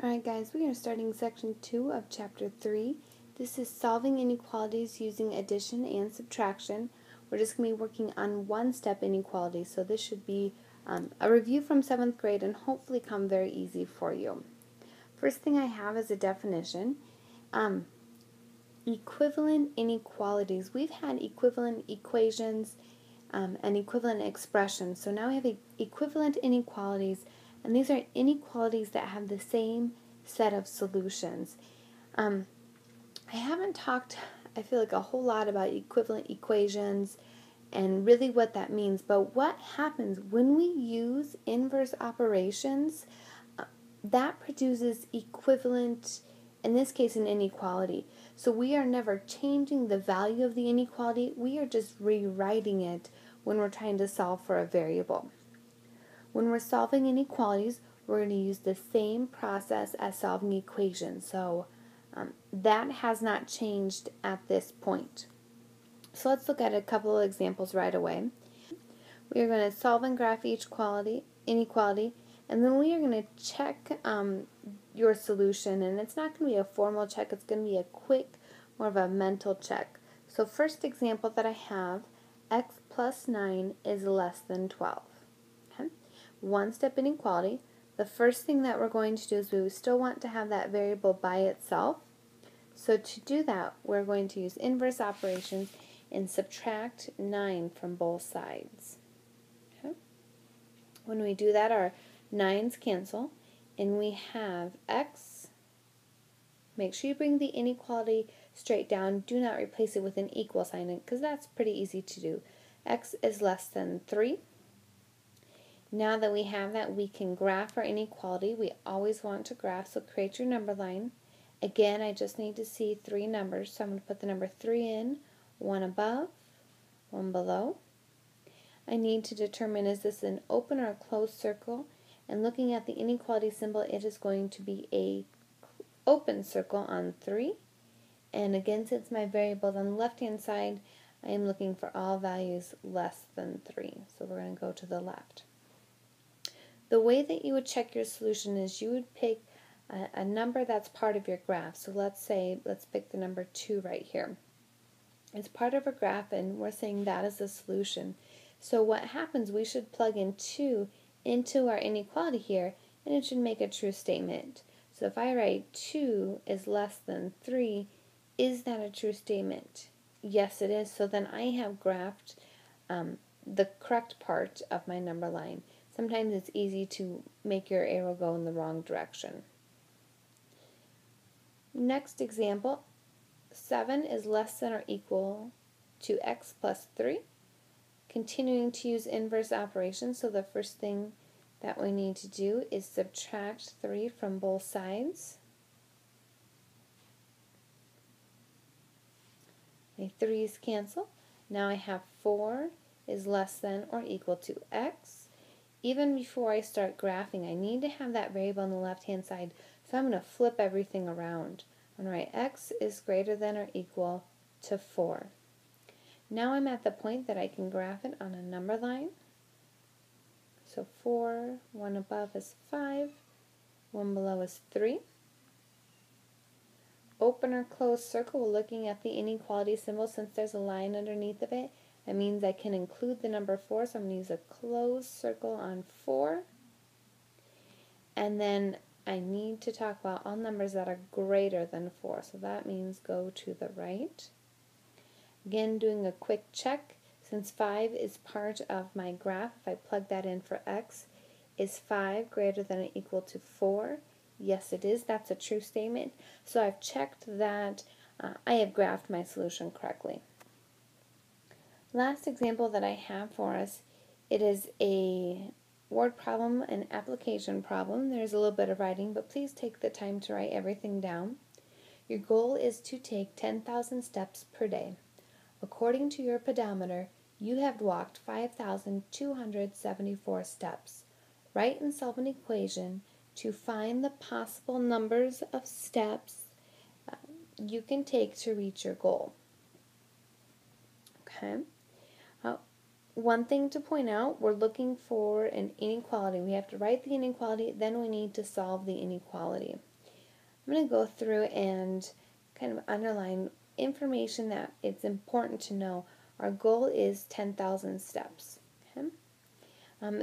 Alright guys, we are starting section 2 of chapter 3. This is solving inequalities using addition and subtraction. We're just going to be working on one-step inequalities, so this should be a review from 7th grade and hopefully come very easy for you. First thing I have is a definition. Equivalent inequalities. We've had equivalent equations and equivalent expressions, so now we have equivalent inequalities. And these are inequalities that have the same set of solutions. I haven't talked, I feel like, a whole lot about equivalent equations and really what that means. But what happens when we use inverse operations, that produces equivalent, in this case, an inequality. So we are never changing the value of the inequality. We are just rewriting it when we're trying to solve for a variable. When we're solving inequalities, we're going to use the same process as solving equations. So that has not changed at this point. So let's look at a couple of examples right away. We are going to solve and graph each inequality, and then we are going to check your solution. And it's not going to be a formal check, it's going to be a quick, more of a mental check. So first example that I have, x plus 9 is less than 12. One-step inequality. The first thing that we're going to do is we still want to have that variable by itself. So to do that, we're going to use inverse operations and subtract 9 from both sides. Okay. When we do that, our 9's cancel, and we have x. Make sure you bring the inequality straight down. Do not replace it with an equal sign, because that's pretty easy to do. X is less than 3. Now that we have that, we can graph our inequality. We always want to graph, so create your number line. Again, I just need to see 3 numbers, so I'm going to put the number 3 in, 1 above, 1 below. I need to determine, is this an open or a closed circle? And looking at the inequality symbol, it is going to be a open circle on 3. And again, since my variable is on the left-hand side, I am looking for all values less than 3. So we're going to go to the left. The way that you would check your solution is you would pick a number that's part of your graph. So let's pick the number 2 right here. It's part of a graph, and we're saying that is the solution. So what happens, we should plug in 2 into our inequality here, and it should make a true statement. So if I write 2 is less than 3, is that a true statement? Yes, it is. So then I have graphed the correct part of my number line. Sometimes it's easy to make your arrow go in the wrong direction. Next example, 7 is less than or equal to x plus 3. Continuing to use inverse operations, so the first thing that we need to do is subtract 3 from both sides. My 3's cancel. Now I have 4 is less than or equal to x. Even before I start graphing, I need to have that variable on the left-hand side, so I'm going to flip everything around. I'm going to write x is greater than or equal to 4. Now I'm at the point that I can graph it on a number line. So 4, 1 above is 5, 1 below is 3. Open or closed circle, we're looking at the inequality symbol. Since there's a line underneath of it, that means I can include the number 4, so I'm going to use a closed circle on 4. And then I need to talk about all numbers that are greater than 4, so that means go to the right. Again, doing a quick check, since 5 is part of my graph, if I plug that in for x, is 5 greater than or equal to 4? Yes, it is. That's a true statement. So I've checked that I have graphed my solution correctly. Last example that I have for us, it is a word problem, an application problem. There's a little bit of writing, but please take the time to write everything down. Your goal is to take 10,000 steps per day. According to your pedometer, you have walked 5,274 steps. Write and solve an equation to find the possible numbers of steps you can take to reach your goal. Okay. One thing to point out, we're looking for an inequality. We have to write the inequality, then we need to solve the inequality. I'm going to go through and kind of underline information that it's important to know. Our goal is 10,000 steps. Okay?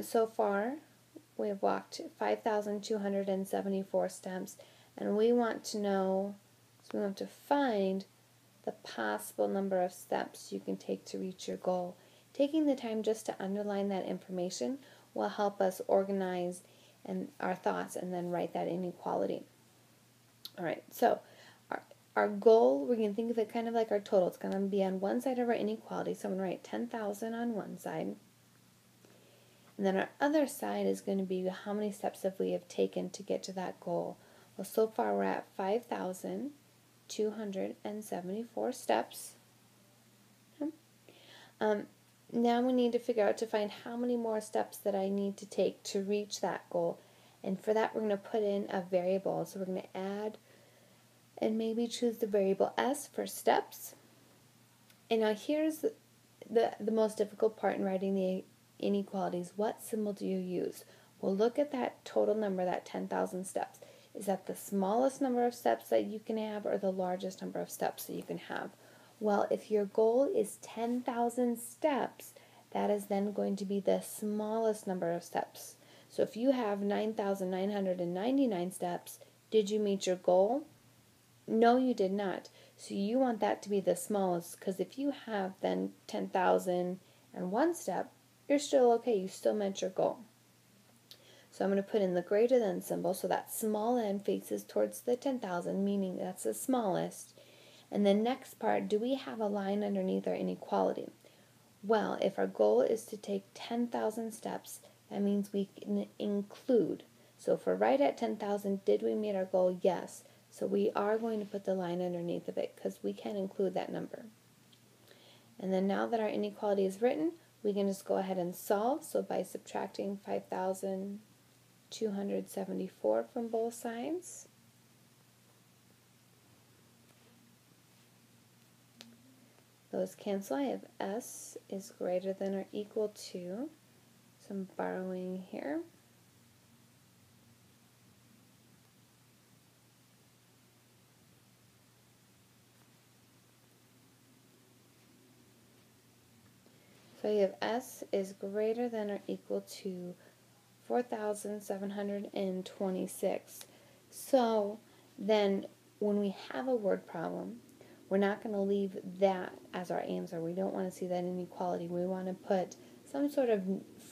So far, we have walked 5,274 steps, and we want to know, so we want to find the possible number of steps you can take to reach your goal. Taking the time just to underline that information will help us organize our thoughts and then write that inequality. All right, so our goal, we're going to think of it kind of like our total. It's going to be on one side of our inequality. So I'm going to write 10,000 on one side. And then our other side is going to be how many steps have we have taken to get to that goal. Well, so far we're at 5,274 steps. Now we need to figure out to find how many more steps that I need to take to reach that goal. And for that, we're going to put in a variable. So we're going to add and maybe choose the variable s for steps. And now here's the most difficult part in writing the inequalities. What symbol do you use? Well, look at that total number, that 10,000 steps. Is that the smallest number of steps that you can have or the largest number of steps that you can have? Well, if your goal is 10,000 steps, that is then going to be the smallest number of steps. So if you have 9,999 steps, did you meet your goal? No, you did not. So you want that to be the smallest, because if you have then 10,001 step, you're still okay. You still met your goal. So I'm going to put in the greater than symbol, so that small n faces towards the 10,000, meaning that's the smallest. And the next part, do we have a line underneath our inequality? Well, if our goal is to take 10,000 steps, that means we can include. So if we're right at 10,000, did we meet our goal? Yes. So we are going to put the line underneath of it because we can include that number. And then now that our inequality is written, we can just go ahead and solve. So by subtracting 5,274 from both sides, those cancel. I have s is greater than or equal to, so I'm borrowing here. So you have s is greater than or equal to 4,726. So then when we have a word problem, we're not going to leave that as our answer. We don't want to see that inequality. We want to put some sort of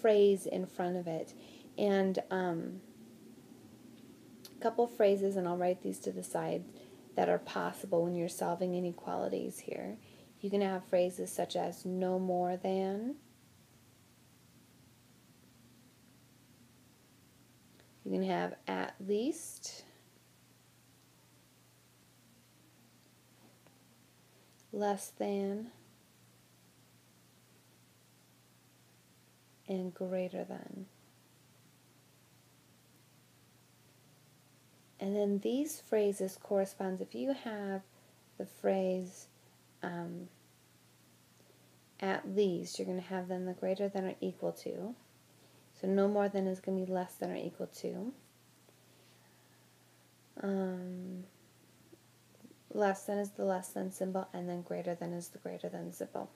phrase in front of it. And a couple phrases, and I'll write these to the side, that are possible when you're solving inequalities here. You can have phrases such as no more than. You can have at least, less than, and greater than. And then these phrases correspond. If you have the phrase at least, you're going to have then the greater than or equal to. So no more than is going to be less than or equal to. Less than is the less than symbol, and then greater than is the greater than symbol.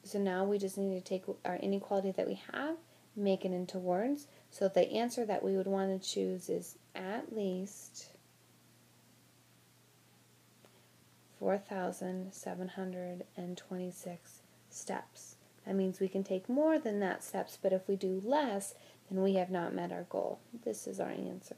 So now we just need to take our inequality that we have, make it into words. So the answer that we would want to choose is at least 4,726 steps. That means we can take more than that steps, but if we do less, then we have not met our goal. This is our answer.